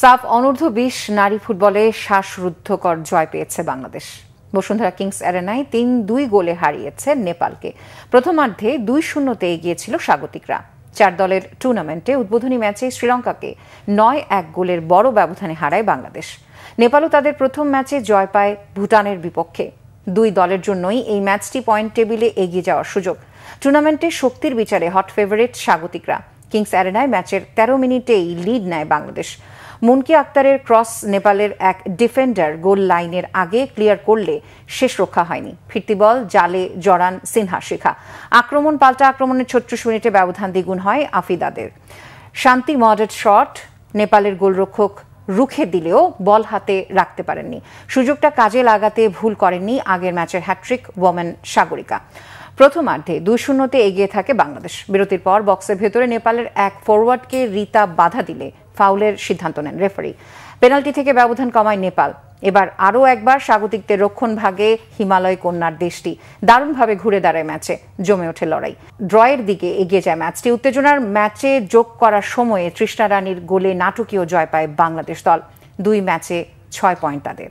সাফ অনূর্ধ্ব-20 নারী ফুটবলে শ্বাসরুদ্ধকর জয় পেয়েছে বাংলাদেশ। বসুন্ধরা কিংস অ্যারেনায় ৩-২ গোলে হারিয়েছে নেপালকে। প্রথমার্ধে ২-০-তে এগিয়েছিল স্বাগতিকরা। ৪ দলের টুর্নামেন্টে উদ্বোধনী ম্যাচে শ্রীলঙ্কাকে ৯-১ গোলের বড় ব্যবধানে হারায় বাংলাদেশ। নেপালও তাদের প্রথম ম্যাচে জয় পায় ভুটানের বিপক্ষে। দুই দলের জন্যই এই ম্যাচটি পয়েন্ট টেবিলে এগিয়ে যাওয়ার সুযোগ। টুর্নামেন্টে শক্তির বিচারে হট ফেভারিট স্বাগতিকরা। কিংস অ্যারেনায় ম্যাচের ১৩ মিনিটেই লিড নেয় বাংলাদেশ। মুনকি আক্তারের ক্রস নেপালের এক ডিফেন্ডার গোল লাইনের আগে ক্লিয়ার করলে শেষ রক্ষা হয়নি। ফিরতি বল জালে জড়ান সিনহা শিখা। আক্রমণ পাল্টা আক্রমণের ৩৬ মিনিটে ব্যবধান দ্বিগুণ হয় আফিদাদের। শান্তি মডেড শট নেপালের গোলরক্ষক রুখে দিলেও বল হাতে রাখতে পারেননি। সুযোগটা কাজে লাগাতে ভুল করেননি আগের ম্যাচের হ্যাট্রিক ওমেন সাগরিকা। প্রথমার্ধে ২-০-তে এগিয়ে থাকে বাংলাদেশ। বিরতির পর বক্সের ভেতরে নেপালের এক ফরওয়ার্ডকে রিতা বাধা দিলে ফাউলের সিদ্ধান্ত নেন রেফারি। পেনাল্টি থেকে ব্যবধান কমায় নেপাল। এবার আরও একবার স্বাগতিকদের রক্ষণ ভাগে হিমালয় কন্যার দেশটি। দারুণভাবে ঘুরে দাঁড়ায় ম্যাচে, জমে ওঠে লড়াই। ড্রয়ের দিকে এগিয়ে যায় ম্যাচটি। উত্তেজনার ম্যাচে যোগ করার সময়ে তৃষ্ণা রানীর গোলে নাটকীয় জয় পায় বাংলাদেশ দল। ২ ম্যাচে ৬ পয়েন্ট তাদের।